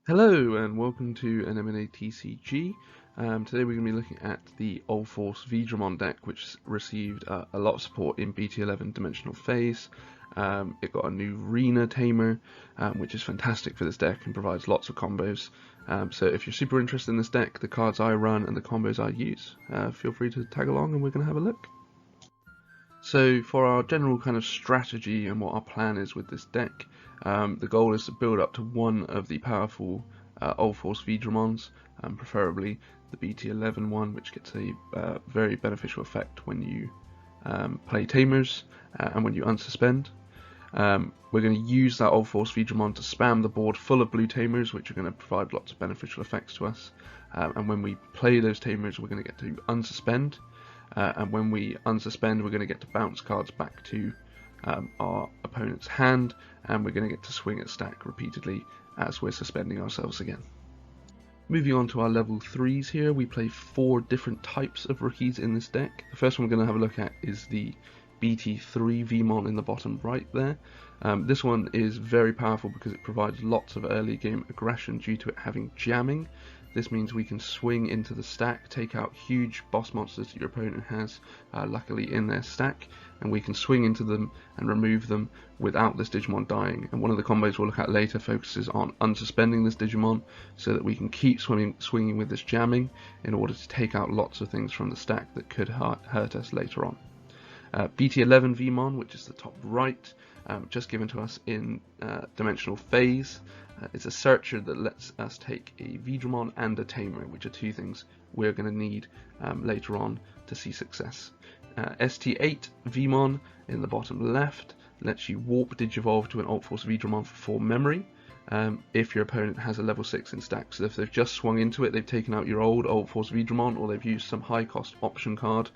Hello and welcome to an M&A TCG. Today we're going to be looking at the UlforceVeedramon deck, which received a lot of support in BT11 Dimensional Phase. It got a new Rina tamer, which is fantastic for this deck and provides lots of combos. So if you're super interested in this deck, the cards I run and the combos I use, feel free to tag along and we're going to have a look. So for our general kind of strategy and what our plan is with this deck, the goal is to build up to one of the powerful UlforceVeedramons, preferably the BT11 one, which gets a very beneficial effect when you play Tamers and when you unsuspend. We're going to use that UlforceVeedramon to spam the board full of blue Tamers, which are going to provide lots of beneficial effects to us. And when we play those Tamers, we're going to get to unsuspend. And when we unsuspend, we're going to get to bounce cards back to our opponent's hand, and we're going to get to swing at stack repeatedly as we're suspending ourselves again. Moving on to our level 3s here, we play 4 different types of rookies in this deck. The first one we're going to have a look at is the BT11 in the bottom right there. This one is very powerful because it provides lots of early game aggression due to it having jamming. This means we can swing into the stack, take out huge boss monsters that your opponent has luckily in their stack, and we can swing into them and remove them without this Digimon dying. And one of the combos we'll look at later focuses on unsuspending this Digimon so that we can keep swinging with this jamming in order to take out lots of things from the stack that could hurt us later on. BT11 Vmon, which is the top right, just given to us in Dimensional Phase. It's a searcher that lets us take a Veedramon and a Tamer, which are 2 things we're going to need later on to see success. ST8 Vmon in the bottom left lets you warp digivolve to an UlforceVeedramon for 4 memory. If your opponent has a level 6 in stack. So if they've just swung into it, they've taken out your old UlforceVeedramon, or they've used some high cost option card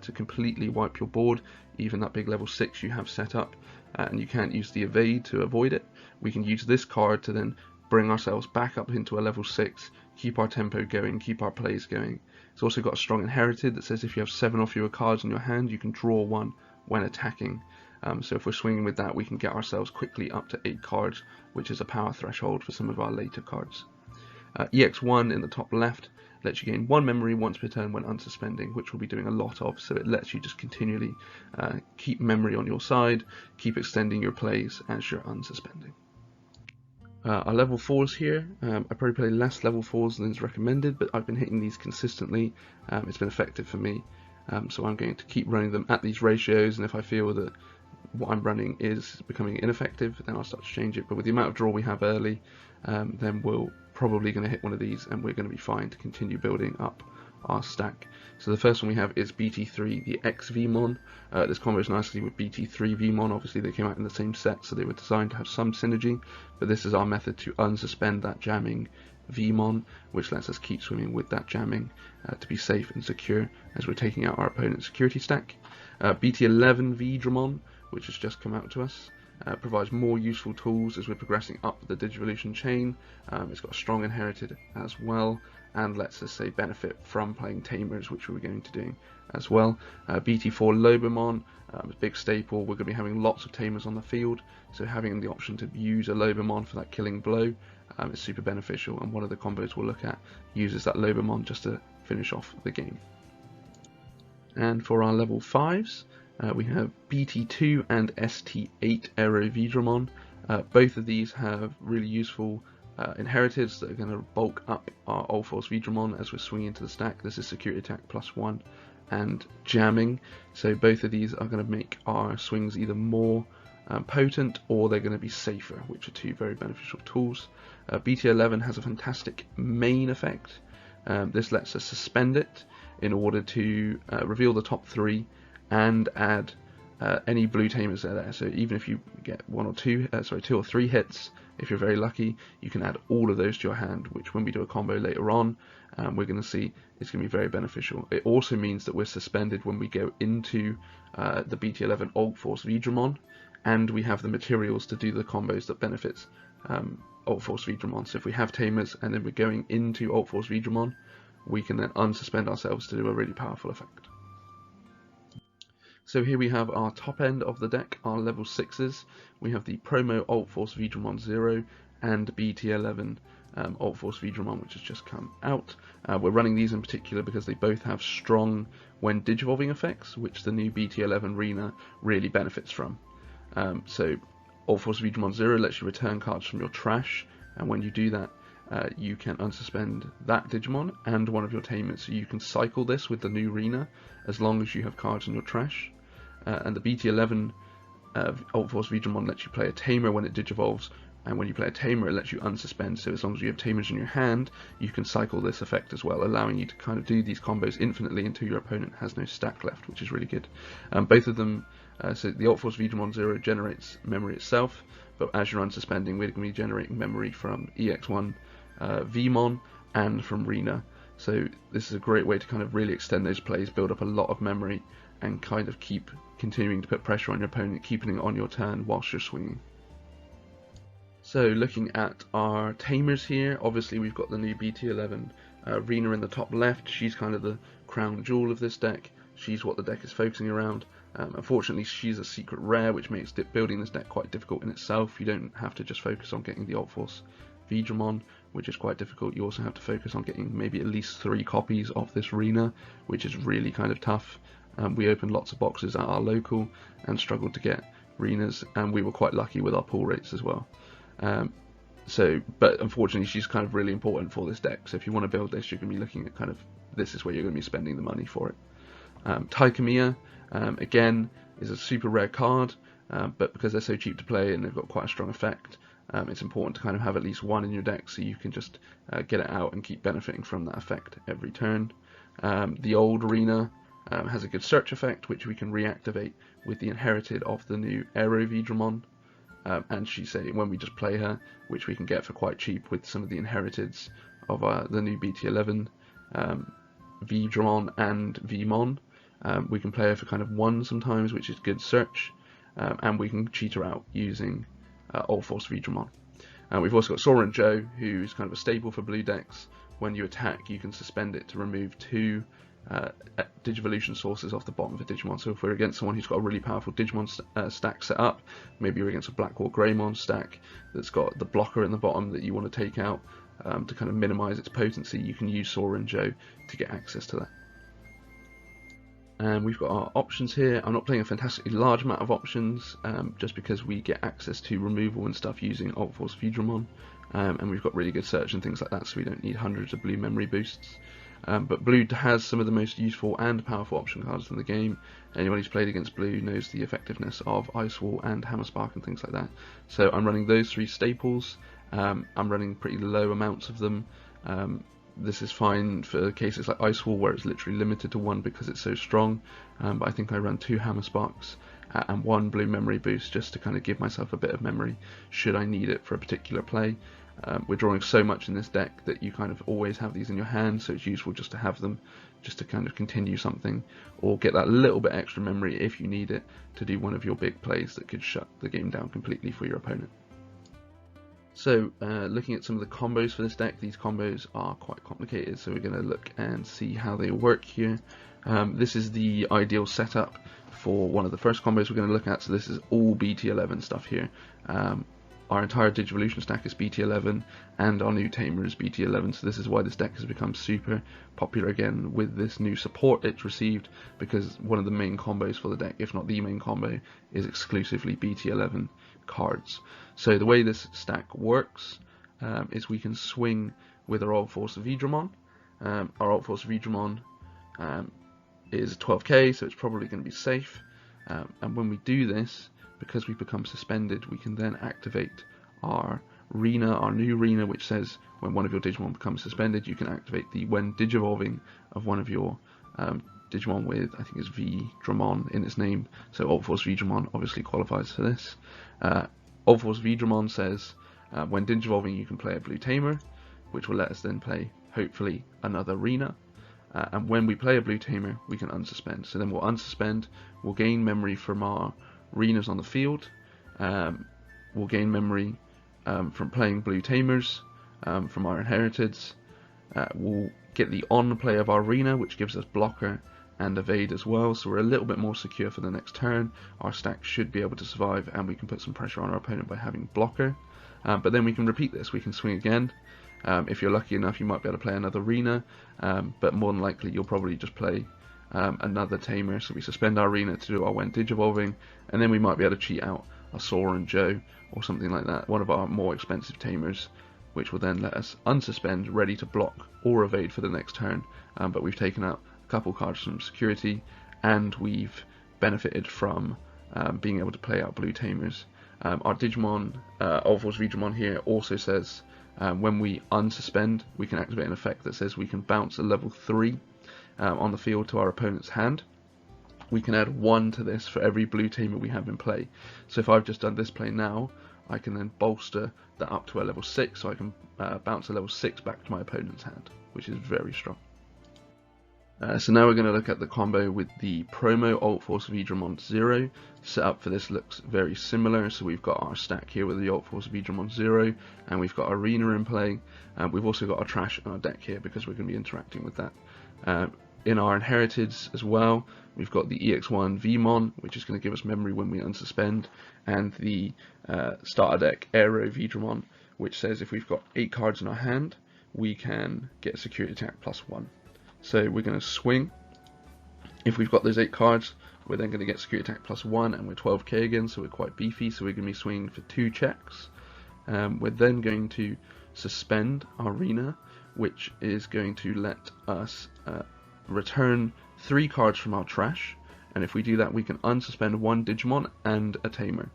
to completely wipe your board, even that big level 6 you have set up, and you can't use the evade to avoid it. We can use this card to then bring ourselves back up into a level 6, keep our tempo going, keep our plays going. It's also got a strong inherited that says if you have 7 or fewer cards in your hand, you can draw 1 when attacking. So if we're swinging with that, we can get ourselves quickly up to 8 cards, which is a power threshold for some of our later cards. EX1 in the top left lets you gain 1 memory once per turn when unsuspending, which we'll be doing a lot of, so it lets you just continually keep memory on your side, keep extending your plays as you're unsuspending. Our level 4s here, I probably play less level 4s than is recommended, but I've been hitting these consistently. It's been effective for me, so I'm going to keep running them at these ratios, and if I feel that what I'm running is becoming ineffective, then I'll start to change it. But with the amount of draw we have early, then we're probably going to hit one of these and we're going to be fine to continue building up our stack. So the first one we have is BT3, the XVmon. This combos nicely with BT3 Vmon. Obviously they came out in the same set, so they were designed to have some synergy, but this is our method to unsuspend that jamming Vmon, which lets us keep swimming with that jamming to be safe and secure as we're taking out our opponent's security stack. BT11 Veedramon, which has just come out to us, provides more useful tools as we're progressing up the Digivolution chain. It's got a strong inherited as well, and lets us say benefit from playing Tamers, which we're going to do as well. BT4 Lobomon, a big staple. We're going to be having lots of Tamers on the field, so having the option to use a Lobomon for that killing blow is super beneficial, and one of the combos we'll look at uses that Lobomon just to finish off the game. And for our level 5s, we have BT2 and ST8 AeroVeedramon. Both of these have really useful inheriteds that are going to bulk up our UlforceVeedramon as we're swinging into the stack. This is security attack +1 and jamming, so both of these are going to make our swings either more potent, or they're going to be safer, which are 2 very beneficial tools. BT11 has a fantastic main effect. This lets us suspend it in order to reveal the top 3 and add any blue Tamers that are there. So even if you get 2 or 3 hits, if you're very lucky, you can add all of those to your hand, which when we do a combo later on, we're going to see it's going to be very beneficial. It also means that we're suspended when we go into the BT11 UlforceVeedramon, and we have the materials to do the combos that benefits UlforceVeedramon. So if we have Tamers and then we're going into UlforceVeedramon, we can then unsuspend ourselves to do a really powerful effect. So here we have our top end of the deck, our level 6s. We have the promo UlforceVeedramon 0 and BT11 UlforceVeedramon, which has just come out. We're running these in particular because they both have strong when digivolving effects, which the new BT11 Rina really benefits from. So UlforceVeedramon 0 lets you return cards from your trash, and when you do that, you can unsuspend that Digimon and one of your tamers. So you can cycle this with the new Rina as long as you have cards in your trash. And the BT11 UlforceVeedramon lets you play a tamer when it digivolves, and when you play a tamer it lets you unsuspend, so as long as you have tamers in your hand you can cycle this effect as well, allowing you to kind of do these combos infinitely until your opponent has no stack left, which is really good. Both of them, so the UlforceVeedramon 0 generates memory itself, but as you're unsuspending we're going to be generating memory from EX1 Vmon and from Rina. So this is a great way to kind of really extend those plays, build up a lot of memory, and kind of keep continuing to put pressure on your opponent, keeping it on your turn whilst you're swinging. So looking at our tamers here, obviously we've got the new BT11 Rina in the top left. She's kind of the crown jewel of this deck. She's what the deck is focusing around. Unfortunately she's a secret rare, which makes building this deck quite difficult in itself. You don't have to just focus on getting the UlforceVeedramon, which is quite difficult. You also have to focus on getting maybe at least 3 copies of this Rina, which is really kind of tough. We opened lots of boxes at our local and struggled to get Rinas, and we were quite lucky with our pull rates as well. But unfortunately she's kind of really important for this deck, so if you want to build this you're going to be looking at kind of, this is where you're going to be spending the money for it. Taikamiya, again, is a super rare card, but because they're so cheap to play and they've got quite a strong effect, it's important to kind of have at least one in your deck so you can just get it out and keep benefiting from that effect every turn. The old Rina has a good search effect, which we can reactivate with the inherited of the new UlforceVeedramon, and she's saying when we just play her, which we can get for quite cheap with some of the inheriteds of the new BT11 Veedramon and Vmon. We can play her for kind of 1 sometimes, which is good search, and we can cheat her out using UlforceVeedramon. We've also got Sora and Joe, who's kind of a staple for blue decks. When you attack, you can suspend it to remove 2 Digivolution sources off the bottom of a Digimon. So if we're against someone who's got a really powerful Digimon stack set up, maybe you're against a Blackwall Greymon stack that's got the blocker in the bottom that you want to take out to kind of minimize its potency, you can use Sora and Joe to get access to that. And we've got our options here. I'm not playing a fantastically large amount of options, just because we get access to removal and stuff using UlforceVeedramon, and we've got really good search and things like that, so we don't need hundreds of blue memory boosts. But blue has some of the most useful and powerful option cards in the game. Anyone who's played against blue knows the effectiveness of Ice Wall and Hammer Spark and things like that. So I'm running those 3 staples. I'm running pretty low amounts of them. This is fine for cases like Ice Wall where it's literally limited to 1 because it's so strong, but I think I run 2 Hammer Sparks and 1 blue memory boost just to kind of give myself a bit of memory should I need it for a particular play. We're drawing so much in this deck that you kind of always have these in your hand, so it's useful just to have them, just to kind of continue something, or get that little bit extra memory if you need it to do one of your big plays that could shut the game down completely for your opponent. So looking at some of the combos for this deck, these combos are quite complicated, so we're going to look and see how they work here. This is the ideal setup for one of the first combos we're going to look at, so this is all BT11 stuff here. Our entire Digivolution stack is BT11, and our new tamer is BT11, so this is why this deck has become super popular again with this new support it's received, because one of the main combos for the deck, if not the main combo, is exclusively BT11 cards. So the way this stack works is we can swing with our UlforceVeedramon. Our UlforceVeedramon is 12k, so it's probably going to be safe, and when we do this, because we become suspended, we can then activate our Rina, our new Rina, which says when one of your Digimon becomes suspended, you can activate the when digivolving of one of your Digimon with, I think it's Veedramon in its name, so UlforceVeedramon obviously qualifies for this. UlforceVeedramon says when digivolving you can play a blue tamer, which will let us then play, hopefully, another Rina. And when we play a blue tamer, we can unsuspend. So then we'll unsuspend, we'll gain memory from our Rinas on the field, we'll gain memory from playing blue tamers from our inheriteds, we'll get the on play of our Rina, which gives us blocker and evade as well, so we're a little bit more secure for the next turn. Our stack should be able to survive, and we can put some pressure on our opponent by having blocker. But then we can repeat this, we can swing again, If you're lucky enough, you might be able to play another Rina, but more than likely you'll probably just play another tamer. So we suspend our Rina to do our when digivolving, and then we might be able to cheat out a Sora and Joe or something like that, one of our more expensive tamers, which will then let us unsuspend, ready to block or evade for the next turn. But we've taken out a couple cards from security, and we've benefited from being able to play out blue tamers. Our Digimon, UlforceVeedramon here, also says when we unsuspend, we can activate an effect that says we can bounce a level 3 on the field to our opponent's hand. We can add 1 to this for every blue tamer we have in play. So if I've just done this play now, I can then bolster that up to a level 6, so I can bounce a level 6 back to my opponent's hand, which is very strong. So now we're going to look at the combo with the promo UlforceVeedramon 0. Setup for this looks very similar. So we've got our stack here with the UlforceVeedramon 0, and we've got our Rina in play. We've also got our trash on our deck here because we're going to be interacting with that. In our inherited as well, we've got the EX1 Vmon, which is going to give us memory when we unsuspend, and the starter deck Aero Veedramon, which says if we've got 8 cards in our hand, we can get a security attack +1. So we're going to swing. If we've got those 8 cards, we're then going to get security attack +1, and we're 12k again, so we're quite beefy, so we're going to be swinging for 2 checks. We're then going to suspend our Rina, which is going to let us return 3 cards from our trash, and if we do that, we can unsuspend 1 Digimon and a tamer.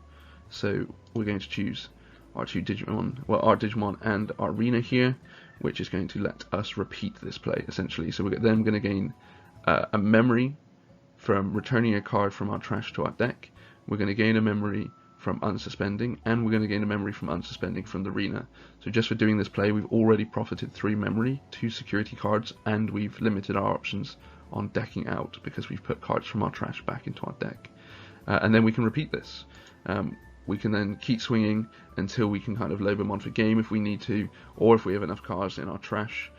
So we're going to choose our 2 Digimon, well, our Digimon and our Rina here, which is going to let us repeat this play essentially. So we're then going to gain a memory from returning a card from our trash to our deck. We're going to gain a memory from unsuspending, and we're going to gain a memory from unsuspending from the Rina. So just for doing this play, we've already profited 3 memory, 2 security cards, and we've limited our options on decking out because we've put cards from our trash back into our deck. And then we can repeat this. We can then keep swinging until we can kind of load them on for game if we need to, or if we have enough cards in our trash,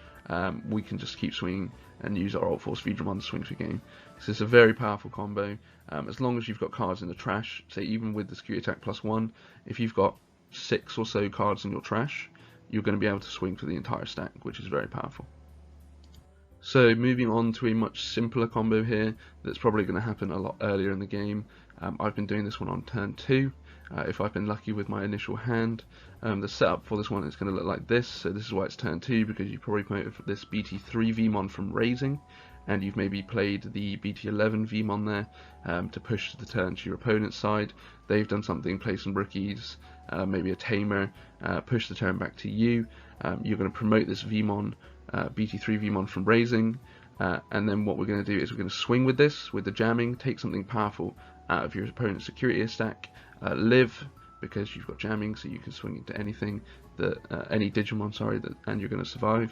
we can just keep swinging and use our UlforceVeedramon to swing for game. So it's a very powerful combo. As long as you've got cards in the trash, say even with the security attack +1, if you've got 6 or so cards in your trash, you're going to be able to swing for the entire stack, which is very powerful. So moving on to a much simpler combo here that's probably going to happen a lot earlier in the game. I've been doing this one on turn 2. If I've been lucky with my initial hand. The setup for this one is going to look like this. So this is why it's turn 2, because you probably played this BT3 Vmon from Raising, and you've maybe played the BT11 Vmon there to push the turn to your opponent's side. They've done something, play some rookies, maybe a tamer, push the turn back to you. You're going to promote this Vmon, BT3 Vmon from Raising, and then what we're going to do is we're going to swing with this, with the jamming, take something powerful out of your opponent's security stack, live because you've got jamming, so you can swing into anything that any Digimon, and you're going to survive.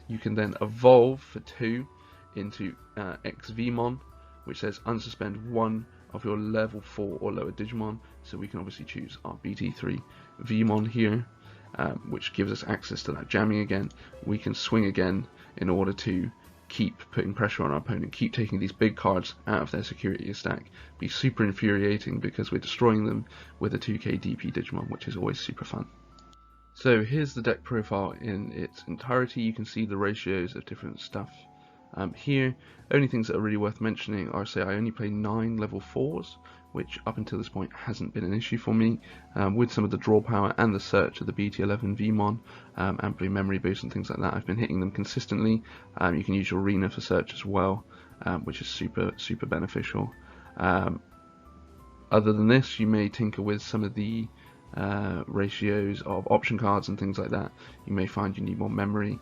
You can then evolve for 2 into X Vmon, which says unsuspend 1 of your level 4 or lower Digimon. So we can obviously choose our BT3 Vmon here, which gives us access to that jamming again. We can swing again in order to keep putting pressure on our opponent, keep taking these big cards out of their security stack. Be super infuriating because we're destroying them with a 2k DP Digimon, which is always super fun. So here's the deck profile in its entirety. You can see the ratios of different stuff here. Only things that are really worth mentioning are, say, I only play 9 level 4s, which up until this point hasn't been an issue for me. With some of the draw power and the search of the BT11 Vmon, and blue memory boost and things like that, I've been hitting them consistently. You can use your Rina for search as well, which is super beneficial. Other than this, you may tinker with some of the ratios of option cards and things like that. You may find you need more memory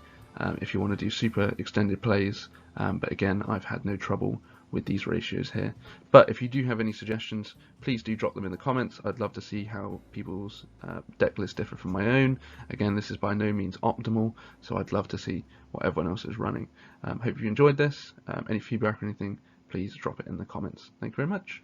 if you want to do super extended plays, but again, I've had no trouble with these ratios here. But if you do have any suggestions, please do drop them in the comments. I'd love to see how people's deck lists differ from my own. Again, this is by no means optimal, so I'd love to see what everyone else is running. Hope you enjoyed this. Any feedback or anything, please drop it in the comments. Thank you very much.